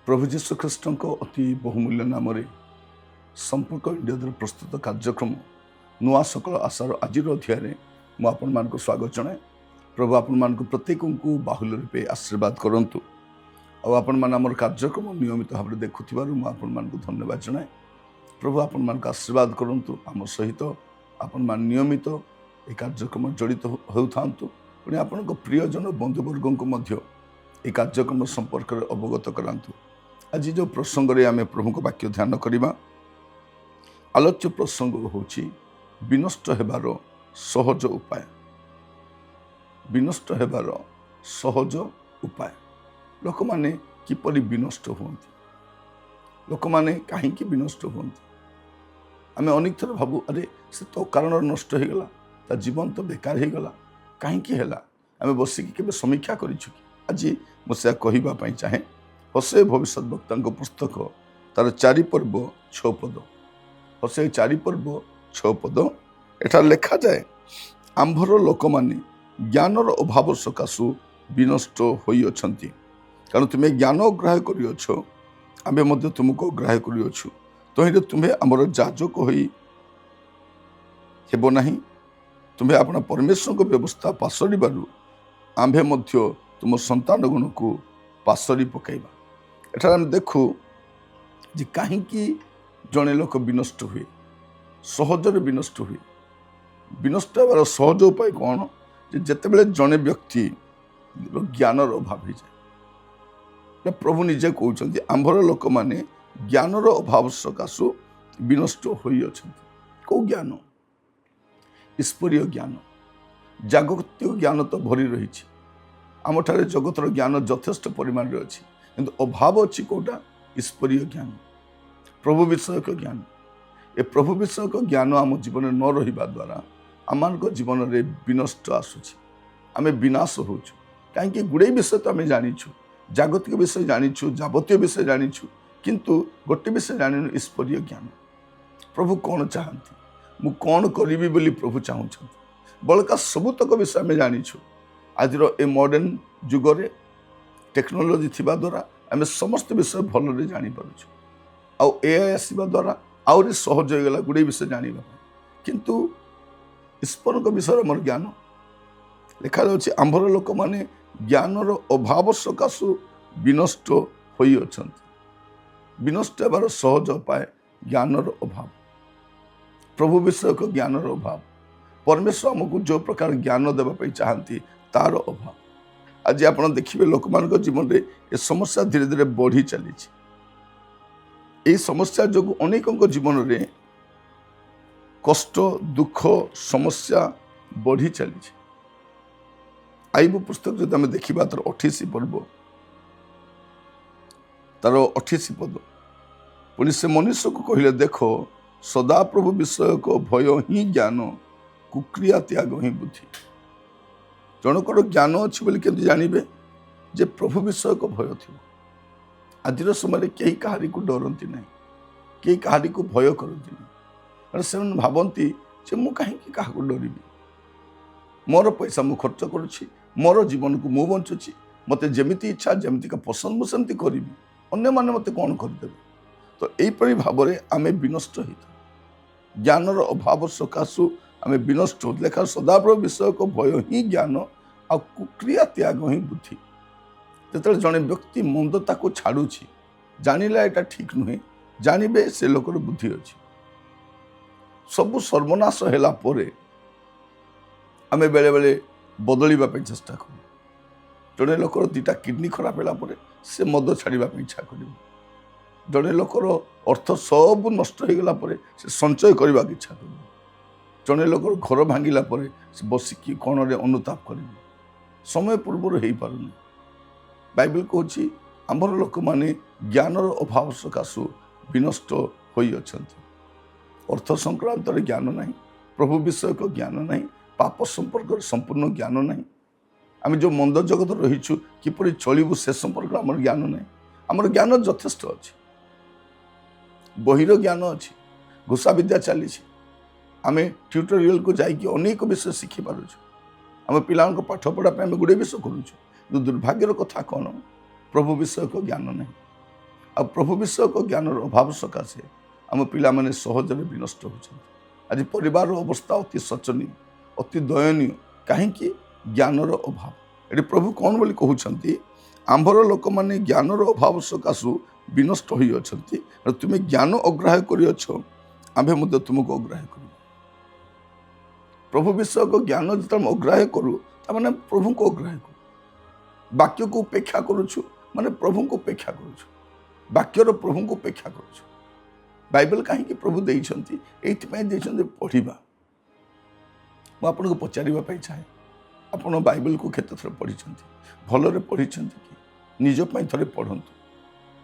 प्रभु जीशु ख्रीष्ट अति बहुमूल्य नाम संपर्क इंडिया द्वारा प्रस्तुत कार्यक्रम नुआ सकल आशार आज अध्याय मुझे स्वागत जनाए। प्रभु आपण प्रत्येक को बाहुल्य रूपे आशीर्वाद करंतु। आपण मैंने कार्यक्रम नियमित भाव में देखुवर मुझे धन्यवाद जनाए। प्रभु आपण आशीर्वाद करंतु। आम सहित आपण नियमित ये कार्यक्रम जड़ित होता पुणी आपण प्रियजन बंधुवर्ग को ये कार्यक्रम संपर्क में अवगत करांतु। आज जो प्रसंग रे आमे प्रभु को वाक्य ध्यान करिबा आलोच्य प्रसंग होची विनष्ट हेबार सहज उपाय। विनष्ट हेबार सहज उपाय। लोक माने किपरि विनष्ट होंती, लोक माने काहे विनष्ट होंती। आमे अनेक थर भाबू अरे से तो कारण नष्ट हो गला, ता जीवन तो बेकार हो गला, काहे हैला। आमे बसिकी केबे समीक्षा करिछु। आज मुझे कहवा चाहे होशे भविष्यवक्ता पुस्तक तार 4 पर्व 6 पद। होशे 4 पर्व 6 पद एठार लेखा जाए आंभर लोक माने ज्ञानर अभाव सकाशु विनष्ट होई अछंती। कारण तुम्हें ज्ञान ग्राह्य करियछ, आमे मध्य तुमको ग्राह्य करियछु। तहिरे तुम्हें आमर जाजक होई हेबो नाही। तुम्हें अपना परमेश्वर को व्यवस्था पासरिबारु आंभे मध्य तुम संतान गुण को पासरी पकाइबा। एठार आम देखु जे कहीं जड़े लोक विनष्ट हुए, सहजरे विनष्ट हुए। विनष्ट होवार सहज उपाय कौन? जेतेबेले जड़े व्यक्ति ज्ञानर अभाव हो जाए। प्रभु निजे कहते आंभर लोक माने ज्ञानर अभाव सकाशु विनष्ट होई अछंती। को ज्ञान? ईश्वरीय ज्ञान, जागतिक ज्ञान तो भरी रही। आम ठारे जगतर ज्ञान यथेष्ट परिमाण रे अछि, किंतु अभाव अछि कोटा? ईश्वरीय ज्ञान, प्रभु विषयक ज्ञान। ए प्रभु विषयक ज्ञान आम जीवन न रहिबा द्वारा आम जीवन रे विनष्ट आसुछि। आमे विनाश होछु। कहीं गुड़े विषय तो आम जानिछु, जागतिक विषय जानिछु, जावतीय विषय जानिछु, किंतु गोटे विषय जानिनु ईश्वरीय ज्ञान। प्रभु कौन चाहती, मु कौन करिबी बोली प्रभु चाहूछंती। बलका सबुतक विषय आम जानिछु। आज ए मॉडर्न जुगरे टेक्नोलोजी थिबा द्वारा आम समस्त विषय भलरे जानी पारुछु। आउ एआई आसीबा द्वारा आउरी सहज हो गला गुड़े विषय जानिबा। किंतु ईश्वर को विषय मोर ज्ञान लिखा जाउछि आंभर लोक माने ज्ञानर अभाव सकाशु विनष्ट होई अछंती। विनष्ट हेबार सहज उपाय ज्ञानर अभाव, प्रभु विषयक ज्ञानर अभाव। परमेश्वर आमको जो प्रकार ज्ञान देवाई चाहती तार अभाव। आज आप देखिए लोक मान जीवन में ये समस्या धीरे धीरे बढ़ी चली। ये समस्या जो अनेक जीवन में कष्ट दुख समस्या बढ़ी चली। आईबु पुस्तक जो आम देखा तार 28 पर्व तार 28 पद। पुणी से मनुष्य को कहले देखो सदा प्रभु विषय को भय ही ज्ञान, कुक्रिया त्याग ही बुद्धि। जनकर ज्ञान अच्छी बोली केमती जानवे जे प्रभु विषय को भय थी। आज समय कई कहारी को डरती ना, कई कहारी को भय करती ना। कारण से भावती जे मु कहीं क्या डरबी, मोर पैसा मु खर्च करुच्ची, मोर जीवन को मु बंचुची, मत जमी इच्छा जमी पसंद मुझे करी, अन्य मैंने मत कौन करदे। तो यहीपरि भाव में आम विनष्ट होता। ज्ञानर अभाव सकाशु आम विनष्ट हो। लेखा सदाप्रभु विषय को भय ही ज्ञान आ कुक्रिया त्याग ही बुद्धि। जो जड़े व्यक्ति मंदता को छाड़ुछि, जानिला एटा ठीक नुहे, जानवे से लोकर बुद्धि अच्छी। सबु सर्वनाश होला परे आमे बेले बेले ବଦଳିବା ପାଇଁ ଚେଷ୍ଟା କରିବ। ଜଣେ ଲୋକର 2ଟା କିଡନୀ ଖରାପ ହେଲା ପରେ ସେ ମଦ ଛାଡ଼ିବା ପାଇଁ ଇଚ୍ଛା କରିବ। ଜଣେ ଲୋକର ଅର୍ଥ ସବୁ ନଷ୍ଟ ହେଇଗଲା ପରେ ସେ ସଞ୍ଚୟ କରିବାକୁ ଇଚ୍ଛା କରିବ। ଜଣେ ଲୋକର ଘର ଭାଙ୍ଗିଲା ପରେ ସେ ବସିକି କଣରେ ଅନୁତାପ କରିବ। ସମୟ ପୂର୍ବରୁ ହେଇପାରୁନି। ବାଇବେଲ କହୁଛି ଆମର ଲୋକମାନେ ଜ୍ଞାନର ଅଭାବ ସକାଶୁ ବିନଷ୍ଟ ହୋଇଅଛନ୍ତି। ଅର୍ଥ ସଂକ୍ରାନ୍ତରେ ଜ୍ଞାନ ନାହିଁ, ପ୍ରଭୁ ବିଷୟକ ଜ୍ଞାନ ନାହିଁ, ପାପ ସମ୍ପର୍କରେ ସମ୍ପୂର୍ଣ୍ଣ ଜ୍ଞାନ ନାହିଁ। ଆମେ ଯେଉଁ ମନ୍ଦ ଜଗତରେ ରହିଛୁ କିପରି ଚଳିବୁ ସେ ସମ୍ପର୍କରେ ଆମର ଜ୍ଞାନ ନାହିଁ। ଆମର ଜ୍ଞାନ ଯଥେଷ୍ଟ ଅଛି, ବହିର ଜ୍ଞାନ ଅଛି, ଘୋଷା ବିଦ୍ୟା ଚାଲିଛି। ଆମେ ଟ୍ୟୁଟୋରିଆଲକୁ ଯାଇକି ଅନେକ ବିଷୟ ଶିଖିପାରୁଛୁ। ଆମ ପିଲାଙ୍କ ପାଠ ପଢ଼ା ପାଇଁ ଆମେ ଗୁଡ଼ିଏ ବିଷୟ କରୁଛୁ। କିନ୍ତୁ ଦୁର୍ଭାଗ୍ୟର କଥା କ'ଣ, ପ୍ରଭୁ ବିଷୟକ ଜ୍ଞାନ ନାହିଁ। ଆଉ ପ୍ରଭୁ ବିଷୟକ ଜ୍ଞାନର ଅଭାବ ସକାଶେ ଆମ ପିଲାମାନେ ସହଜରେ ବିନଷ୍ଟ ହେଉଛନ୍ତି। ଆଜି ପରିବାରର ଅବସ୍ଥା ଅତି ଶୋଚନୀୟ, ଅତି ଦୟନୀୟ। କାହିଁକି? ଜ୍ଞାନର ଅଭାବ। ଏଠି ପ୍ରଭୁ କ'ଣ ବୋଲି କହୁଛନ୍ତି, ଆମ୍ଭର ଲୋକମାନେ ଜ୍ଞାନର ଅଭାବ ସକାଶୁ ବିନଷ୍ଟ ହୋଇଅଛନ୍ତି। ତୁମେ ଜ୍ଞାନ ଅଗ୍ରାହ୍ୟ କରିଅଛ, ଆମ୍ଭେ ମଧ୍ୟ ତୁମକୁ ଅଗ୍ରାହ୍ୟ କରିବୁ। ପ୍ରଭୁ ବିଷୟକ ଜ୍ଞାନ ଯେତେବେଳେ ଅଗ୍ରାହ୍ୟ କରୁ ତାମାନେ ପ୍ରଭୁଙ୍କୁ ଅଗ୍ରାହ୍ୟ କରୁ। ବାକ୍ୟକୁ ଉପେକ୍ଷା କରୁଛୁ ମାନେ ପ୍ରଭୁଙ୍କୁ ଉପେକ୍ଷା କରୁଛୁ। ବାକ୍ୟର ପ୍ରଭୁଙ୍କୁ ଉପେକ୍ଷା କରୁଛୁ। ବାଇବେଲ କାହିଁକି ପ୍ରଭୁ ଦେଇଛନ୍ତି? ଏଇଥିପାଇଁ ଦେଇଛନ୍ତି ପଢ଼ିବା। ମୁଁ ଆପଣଙ୍କୁ ପଚାରିବା ପାଇଁ ଚାହେଁ, ଆପଣ ବାଇବେଲକୁ କେତେଥର ପଢ଼ିଛନ୍ତି? ଭଲରେ ପଢ଼ିଛନ୍ତି କି? ନିଜ ପାଇଁ ଥରେ ପଢ଼ନ୍ତୁ।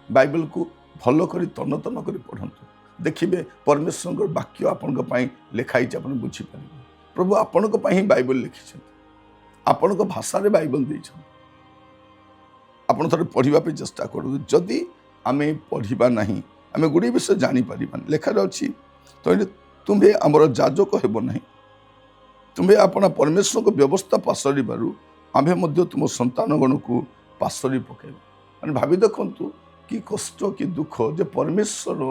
ବାଇବେଲକୁ ଭଲ କରି ତନ ତନ କରି ପଢ଼ନ୍ତୁ। ଦେଖିବେ ପରମେଶ୍ୱରଙ୍କର ବାକ୍ୟ ଆପଣଙ୍କ ପାଇଁ ଲେଖା ହେଇଛି, ଆପଣ ବୁଝିପାରିବେ। ପ୍ରଭୁ ଆପଣଙ୍କ ପାଇଁ ହିଁ ବାଇବେଲ ଲେଖିଛନ୍ତି, ଆପଣଙ୍କ ଭାଷାରେ ବାଇବେଲ ଦେଇଛନ୍ତି। ଆପଣ ଥରେ ପଢ଼ିବା ପାଇଁ ଚେଷ୍ଟା କରନ୍ତୁ। ଯଦି ଆମେ ପଢ଼ିବା ନାହିଁ ଆମେ ଗୁଡ଼ିଏ ବିଷୟ ଜାଣିପାରିବାନି। ଲେଖାରେ ତ ତୁମ୍ଭେ ଆମର ଯାଜକ ହେବ ନାହିଁ, ତୁମ୍ଭେ ଆପଣା ପରମେଶ୍ୱରଙ୍କ ବ୍ୟବସ୍ଥା ପାସରିବାରୁ ଆମ୍ଭେ ମଧ୍ୟ ତୁମ ସନ୍ତାନଗଣକୁ ପାସରି ପକାଇବା। ମାନେ ଭାବି ଦେଖନ୍ତୁ କି କଷ୍ଟ କି ଦୁଃଖ ଯେ ପରମେଶ୍ୱର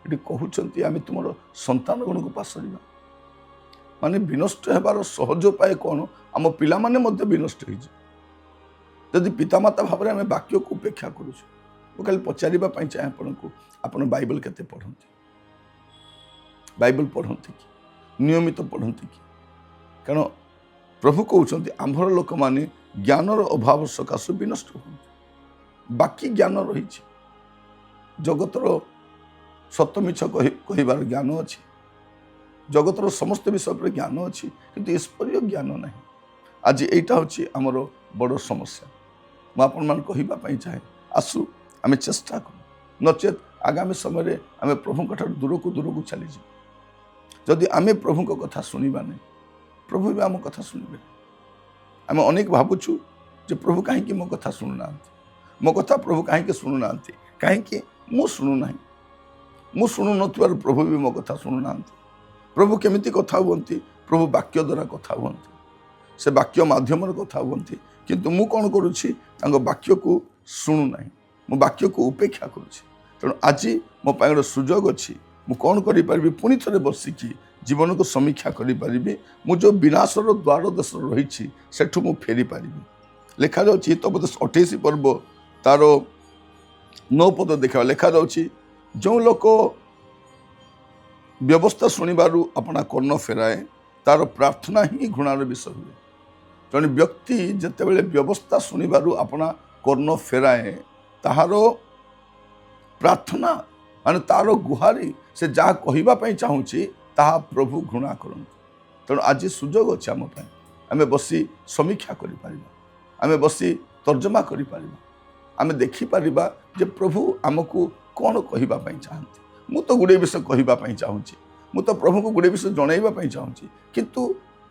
ଏଠି କହୁଛନ୍ତି ଆମେ ତୁମର ସନ୍ତାନଗଣକୁ ପାସରିବା। ମାନେ ବିନଷ୍ଟ ହେବାର ସହଜ ଉପାୟ କ'ଣ? ଆମ ପିଲାମାନେ ମଧ୍ୟ ବିନଷ୍ଟ ହେଇଯିବେ ଯଦି ପିତାମାତା ଭାବରେ ଆମେ ବାକ୍ୟକୁ ଉପେକ୍ଷା କରୁଛୁ। ମୁଁ ଖାଲି ପଚାରିବା ପାଇଁ ଚାହେଁ ଆପଣଙ୍କୁ, ଆପଣ ବାଇବେଲ କେତେ ପଢ଼ନ୍ତି? ବାଇବେଲ ପଢ଼ନ୍ତି କି? ନିୟମିତ ପଢ଼ନ୍ତି କି? କାରଣ ପ୍ରଭୁ କହୁଛନ୍ତି ଆମ୍ଭର ଲୋକମାନେ ଜ୍ଞାନର ଅଭାବ ସକାଶୁ ବିନଷ୍ଟ ହୁଅନ୍ତି। ବାକି ଜ୍ଞାନ ରହିଛି, ଜଗତର ସତ ମିଛ କହିବାର ଜ୍ଞାନ ଅଛି, ଜଗତର ସମସ୍ତ ବିଷୟ ଉପରେ ଜ୍ଞାନ ଅଛି, କିନ୍ତୁ ଈଶ୍ୱରୀୟ ଜ୍ଞାନ ନାହିଁ। ଆଜି ଏଇଟା ହେଉଛି ଆମର ବଡ଼ ସମସ୍ୟା। ମୁଁ ଆପଣମାନଙ୍କୁ କହିବା ପାଇଁ ଚାହେଁ, ଆସୁ ଆମେ ଚେଷ୍ଟା କରୁ, ନଚେତ୍ ଆଗାମୀ ସମୟରେ ଆମେ ପ୍ରଭୁଙ୍କ ଠାରୁ ଦୂରକୁ ଦୂରକୁ ଚାଲିଯିବୁ। ଯଦି ଆମେ ପ୍ରଭୁଙ୍କ କଥା ଶୁଣିବା ନାହିଁ, ପ୍ରଭୁ ବି ଆମ କଥା ଶୁଣିବେ। ଆମେ ଅନେକ ଭାବୁଛୁ ଯେ ପ୍ରଭୁ କାହିଁକି ମୋ କଥା ଶୁଣୁନାହାନ୍ତି, ମୋ କଥା ପ୍ରଭୁ କାହିଁକି ଶୁଣୁନାହାନ୍ତି, କାହିଁକି ମୁଁ ଶୁଣୁନାହିଁ। ମୁଁ ଶୁଣୁନଥିବାରୁ ପ୍ରଭୁ ବି ମୋ କଥା ଶୁଣୁନାହାନ୍ତି। ପ୍ରଭୁ କେମିତି କଥା ହୁଅନ୍ତି? ପ୍ରଭୁ ବାକ୍ୟ ଦ୍ୱାରା କଥା ହୁଅନ୍ତି, ସେ ବାକ୍ୟ ମାଧ୍ୟମରେ କଥା ହୁଅନ୍ତି। କିନ୍ତୁ ମୁଁ କ'ଣ କରୁଛି? ତାଙ୍କ ବାକ୍ୟକୁ ଶୁଣୁନାହିଁ, ମୁଁ ବାକ୍ୟକୁ ଉପେକ୍ଷା କରୁଛି। ତେଣୁ ଆଜି ମୋ ପାଇଁ ଗୋଟେ ସୁଯୋଗ ଅଛି। ମୁଁ କ'ଣ କରିପାରିବି? ପୁଣି ଥରେ ବସିକି ଜୀବନକୁ ସମୀକ୍ଷା କରିପାରିବି। ମୁଁ ଯେଉଁ ବିନାଶର ଦ୍ୱାର ଦେଶରେ ରହିଛି ସେଠୁ ମୁଁ ଫେରିପାରିବି। ଲେଖାଯାଉଛି ହିତୋପଦେଶ 28 ପର୍ବ ତାର 9 ପଦ ଦେଖିବା। ଲେଖାଯାଉଛି ଯେଉଁ ଲୋକ ବ୍ୟବସ୍ଥା ଶୁଣିବାରୁ ଆପଣା କର୍ଣ୍ଣ ଫେରାଏ ତାର ପ୍ରାର୍ଥନା ହିଁ ଘୃଣାର ବିଷୟ ହୁଏ। ଜଣେ ବ୍ୟକ୍ତି ଯେତେବେଳେ ବ୍ୟବସ୍ଥା ଶୁଣିବାରୁ ଆପଣା କର୍ଣ୍ଣ ଫେରାଏ ତାହାର ପ୍ରାର୍ଥନା ମାନେ ତାର ଗୁହାରି, ସେ ଯାହା କହିବା ପାଇଁ ଚାହୁଁଛି ତାହା ପ୍ରଭୁ ଘୃଣା କରନ୍ତି। ତେଣୁ ଆଜି ସୁଯୋଗ ଅଛି ଆମ ପାଇଁ, ଆମେ ବସି ସମୀକ୍ଷା କରିପାରିବା, ଆମେ ବସି ତର୍ଜମା କରିପାରିବା, ଆମେ ଦେଖିପାରିବା ଯେ ପ୍ରଭୁ ଆମକୁ କ'ଣ କହିବା ପାଇଁ ଚାହାନ୍ତି। ମୁଁ ତ ଗୁଡ଼ିଏ ବିଷୟ କହିବା ପାଇଁ ଚାହୁଁଛି, ମୁଁ ତ ପ୍ରଭୁଙ୍କୁ ଗୁଡ଼ିଏ ବିଷୟ ଜଣାଇବା ପାଇଁ ଚାହୁଁଛି, କିନ୍ତୁ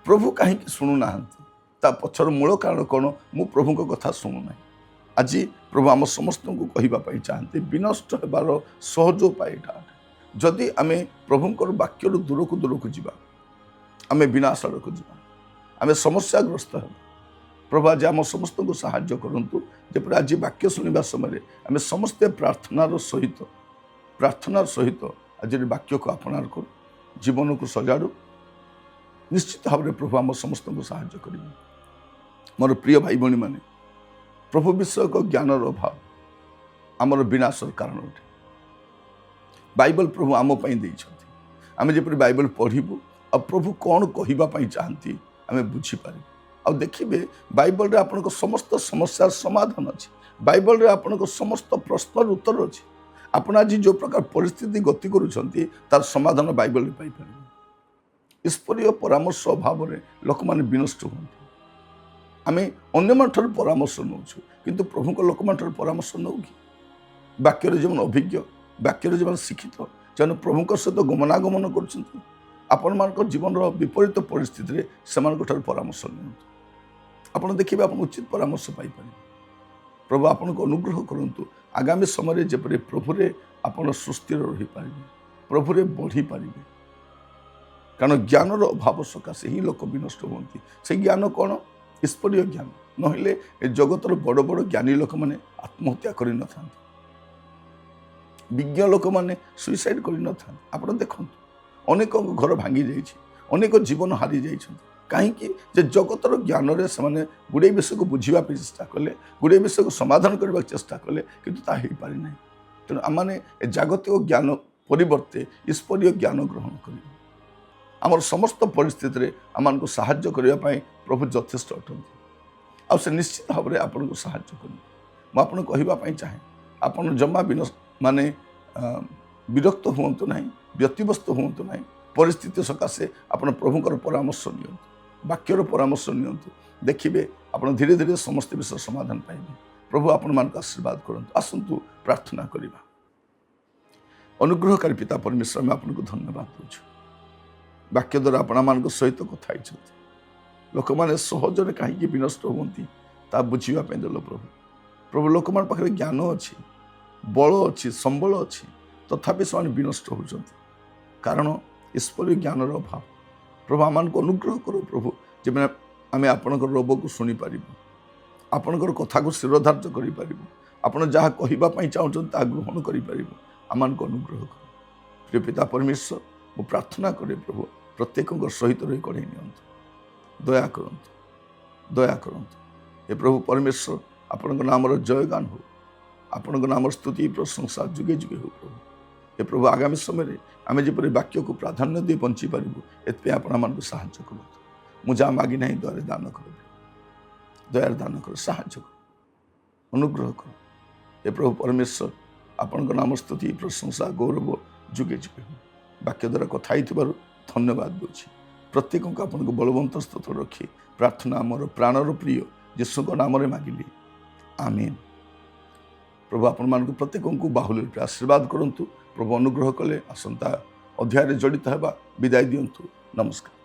ପ୍ରଭୁ କାହିଁକି ଶୁଣୁନାହାନ୍ତି? ତା ପଛର ମୂଳ କାରଣ କ'ଣ? ମୁଁ ପ୍ରଭୁଙ୍କ କଥା ଶୁଣୁନାହିଁ। ଆଜି ପ୍ରଭୁ ଆମ ସମସ୍ତଙ୍କୁ କହିବା ପାଇଁ ଚାହାନ୍ତି, ବିନଷ୍ଟ ହେବାର ସହଜ ଉପାୟ ଏଇଟା। ଯଦି ଆମେ ପ୍ରଭୁଙ୍କର ବାକ୍ୟରୁ ଦୂରକୁ ଦୂରକୁ ଯିବା, ଆମେ ବିନାଶ ଆଡ଼କୁ ଯିବା, ଆମେ ସମସ୍ୟାଗ୍ରସ୍ତ ହେବା। ପ୍ରଭୁ ଆଜି ଆମ ସମସ୍ତଙ୍କୁ ସାହାଯ୍ୟ କରନ୍ତୁ, ଯେପରି ଆଜି ବାକ୍ୟ ଶୁଣିବା ସମୟରେ ଆମେ ସମସ୍ତେ ପ୍ରାର୍ଥନାର ସହିତ ଆଜି ବାକ୍ୟକୁ ଆପଣାର କରୁ, ଜୀବନକୁ ସଜାଡ଼ୁ। ନିଶ୍ଚିତ ଭାବରେ ପ୍ରଭୁ ଆମ ସମସ୍ତଙ୍କୁ ସାହାଯ୍ୟ କରିବେ। ମୋର ପ୍ରିୟ ଭାଇ ଭଉଣୀମାନେ, ପ୍ରଭୁ ବିଷୟକ ଜ୍ଞାନର ଅଭାବ ଆମର ବିନାଶର କାରଣ ଅଟେ। ବାଇବେଲ ପ୍ରଭୁ ଆମ ପାଇଁ ଦେଇଛନ୍ତି। ଆମେ ଯେପରି ବାଇବେଲ ପଢ଼ିବୁ ଆଉ ପ୍ରଭୁ କ'ଣ କହିବା ପାଇଁ ଚାହାନ୍ତି ଆମେ ବୁଝିପାରିବୁ। ଆଉ ଦେଖିବେ ବାଇବଲରେ ଆପଣଙ୍କ ସମସ୍ତ ସମସ୍ୟାର ସମାଧାନ ଅଛି। ବାଇବଲରେ ଆପଣଙ୍କ ସମସ୍ତ ପ୍ରଶ୍ନର ଉତ୍ତର ଅଛି। ଆପଣ ଆଜି ଯେଉଁ ପ୍ରକାର ପରିସ୍ଥିତି ଗତି କରୁଛନ୍ତି ତାର ସମାଧାନ ବାଇବଲରେ ପାଇପାରିବେ। ଈଶ୍ୱରୀୟ ପରାମର୍ଶ ଅଭାବରେ ଲୋକମାନେ ବିନଷ୍ଟ ହୁଅନ୍ତି। ଆମେ ଅନ୍ୟମାନଠାରୁ ପରାମର୍ଶ ନେଉଛୁ, କିନ୍ତୁ ପ୍ରଭୁଙ୍କ ଲୋକମାନଠାରୁ ପରାମର୍ଶ ନେଉ କି? ବାକ୍ୟରେ ଯେଉଁମାନେ ଅଭିଜ୍ଞ, ବାକ୍ୟରେ ଯେଉଁମାନେ ଶିକ୍ଷିତ, ସେମାନେ ପ୍ରଭୁଙ୍କ ସହିତ ଗମନାଗମନ କରୁଛନ୍ତି, ଆପଣମାନଙ୍କ ଜୀବନର ବିପରୀତ ପରିସ୍ଥିତିରେ ସେମାନଙ୍କଠାରୁ ପରାମର୍ଶ ନିଅନ୍ତୁ। ଆପଣ ଦେଖିବେ ଆପଣ ଉଚିତ ପରାମର୍ଶ ପାଇପାରିବେ। ପ୍ରଭୁ ଆପଣଙ୍କୁ ଅନୁଗ୍ରହ କରନ୍ତୁ ଆଗାମୀ ସମୟରେ ଯେପରି ପ୍ରଭୁରେ ଆପଣ ସୁସ୍ଥିର ରହିପାରିବେ, ପ୍ରଭୁରେ ବଢ଼ିପାରିବେ। କାରଣ ଜ୍ଞାନର ଅଭାବ ସକାଶେ ହିଁ ଲୋକ ବିନଷ୍ଟ ହୁଅନ୍ତି। ସେ ଜ୍ଞାନ କ'ଣ? ଈଶ୍ୱରୀୟ ଜ୍ଞାନ। ନହେଲେ ଏ ଜଗତର ବଡ଼ ବଡ଼ ଜ୍ଞାନୀ ଲୋକମାନେ ଆତ୍ମହତ୍ୟା କରିନଥାନ୍ତି, ବିଜ୍ଞ ଲୋକମାନେ ସୁଇସାଇଡ୍ କରିନଥାନ୍ତି। ଆପଣ ଦେଖନ୍ତୁ ଅନେକ ଘର ଭାଙ୍ଗି ଯାଇଛି, ଅନେକ ଜୀବନ ହାରି ଯାଇଛନ୍ତି। କାହିଁକି? ଯେ ଜଗତର ଜ୍ଞାନରେ ସେମାନେ ଗୁଡ଼ିଏ ବିଷୟକୁ ବୁଝିବା ପାଇଁ ଚେଷ୍ଟା କଲେ, ଗୁଡ଼ିଏ ବିଷୟକୁ ସମାଧାନ କରିବାକୁ ଚେଷ୍ଟା କଲେ, କିନ୍ତୁ ତାହା ହେଇପାରିନାହିଁ। ତେଣୁ ଆମମାନେ ଏ ଜାଗତିକ ଜ୍ଞାନ ପରିବର୍ତ୍ତେ ଈଶ୍ୱରୀୟ ଜ୍ଞାନ ଗ୍ରହଣ କରିବୁ। ଆମର ସମସ୍ତ ପରିସ୍ଥିତିରେ ଆମମାନଙ୍କୁ ସାହାଯ୍ୟ କରିବା ପାଇଁ ପ୍ରଭୁ ଯଥେଷ୍ଟ ଅଟନ୍ତି। ଆଉ ସେ ନିଶ୍ଚିତ ଭାବରେ ଆପଣଙ୍କୁ ସାହାଯ୍ୟ କରିବେ। ମୁଁ ଆପଣଙ୍କୁ କହିବା ପାଇଁ ଚାହେଁ, ଆପଣ ଜମା ବିରକ୍ତ ହୁଅନ୍ତୁ ନାହିଁ, ବ୍ୟତିବ୍ୟସ୍ତ ହୁଅନ୍ତୁ ନାହିଁ। ପରିସ୍ଥିତି ସକାଶେ ଆପଣ ପ୍ରଭୁଙ୍କର ପରାମର୍ଶ ନିଅନ୍ତୁ, ବାକ୍ୟର ପରାମର୍ଶ ନିଅନ୍ତୁ। ଦେଖିବେ ଆପଣ ଧୀରେ ଧୀରେ ସମସ୍ତ ବିଷୟ ସମାଧାନ ପାଇବେ। ପ୍ରଭୁ ଆପଣମାନଙ୍କୁ ଆଶୀର୍ବାଦ କରନ୍ତୁ। ଆସନ୍ତୁ ପ୍ରାର୍ଥନା କରିବା। ଅନୁଗ୍ରହକାରୀ ପିତା ପରମେଶ୍ୱର, ଆମେ ଆପଣଙ୍କୁ ଧନ୍ୟବାଦ ଦେଉଛୁ। ବାକ୍ୟ ଦ୍ୱାରା ଆପଣମାନଙ୍କ ସହିତ କଥା ହେଇଛନ୍ତି। ଲୋକମାନେ ସହଜରେ କାହିଁକି ବିନଷ୍ଟ ହୁଅନ୍ତି ତାହା ବୁଝିବା ପାଇଁ ଦେଲ ପ୍ରଭୁ। ପ୍ରଭୁ ଲୋକମାନଙ୍କ ପାଖରେ ଜ୍ଞାନ ଅଛି, ବଳ ଅଛି, ସମ୍ବଳ ଅଛି, ତଥାପି ସେମାନେ ବିନଷ୍ଟ ହେଉଛନ୍ତି। କାରଣ ଈଶ୍ୱରୀୟ ଜ୍ଞାନର ଅଭାବ। ପ୍ରଭୁ ଆମମାନଙ୍କୁ ଅନୁଗ୍ରହ କର ପ୍ରଭୁ, ଯେମାନେ ଆମେ ଆପଣଙ୍କର ରୋଗକୁ ଶୁଣିପାରିବୁ, ଆପଣଙ୍କର କଥାକୁ ଶିରୋଧାର୍ଯ୍ୟ କରିପାରିବୁ, ଆପଣ ଯାହା କହିବା ପାଇଁ ଚାହୁଁଛନ୍ତି ତାହା ଗ୍ରହଣ କରିପାରିବୁ। ଆମମାନଙ୍କୁ ଅନୁଗ୍ରହ କର। ପ୍ରିୟ ପିତା ପରମେଶ୍ୱର, ମୁଁ ପ୍ରାର୍ଥନା କରେ ପ୍ରଭୁ ପ୍ରତ୍ୟେକଙ୍କ ସହିତ ରହି କଢ଼େଇ ନିଅନ୍ତୁ। ଦୟା କରନ୍ତୁ, ଦୟା କରନ୍ତୁ। ଏ ପ୍ରଭୁ ପରମେଶ୍ୱର, ଆପଣଙ୍କ ନାମର ଜୟଗାନ ହେଉ, ଆପଣଙ୍କ ନାମର ସ୍ତୁତି ପ୍ରଶଂସା ଯୁଗେ ଯୁଗେ ହେଉ ପ୍ରଭୁ। ଏ ପ୍ରଭୁ ଆଗାମୀ ସମୟରେ ଆମେ ଯେପରି ବାକ୍ୟକୁ ପ୍ରାଧାନ୍ୟ ଦେଇ ବଞ୍ଚିପାରିବୁ, ଏଥିପାଇଁ ଆପଣ ଆମମାନଙ୍କୁ ସାହାଯ୍ୟ କରନ୍ତୁ। ମୁଁ ଯାହା ମାଗି ନାହିଁ ଦୟାରେ ଦାନ କର, ଦୟାରେ ଦାନ କର, ସାହାଯ୍ୟ କର, ଅନୁଗ୍ରହ କର। ଏ ପ୍ରଭୁ ପରମେଶ୍ୱର, ଆପଣଙ୍କ ନାମ ସ୍ତୁତି ପ୍ରଶଂସା ଗୌରବ ଯୁଗେ ଯୁଗେ ହେଉ। ବାକ୍ୟ ଦ୍ୱାରା କଥା ହେଇଥିବାରୁ ଧନ୍ୟବାଦ ଦେଉଛି। ପ୍ରତ୍ୟେକଙ୍କୁ ଆପଣଙ୍କୁ ବଳବନ୍ତ ସ୍ତୋତ୍ର ରଖି ପ୍ରାର୍ଥନା ଆମର ପ୍ରାଣର ପ୍ରିୟ ଯୀଶୁଙ୍କ ନାମରେ ମାଗିଲି, ଆମେନ୍। ପ୍ରଭୁ ଆପଣମାନଙ୍କୁ ପ୍ରତ୍ୟେକଙ୍କୁ ବାହୁଲ୍ୟ ରୂପେ ଆଶୀର୍ବାଦ କରନ୍ତୁ। ପ୍ରଭୁ ଅନୁଗ୍ରହ କଲେ ଆସନ୍ତା ଅଧ୍ୟାୟରେ ଜଡ଼ିତ ହେବା। ବିଦାୟ ଦିଅନ୍ତୁ। ନମସ୍କାର।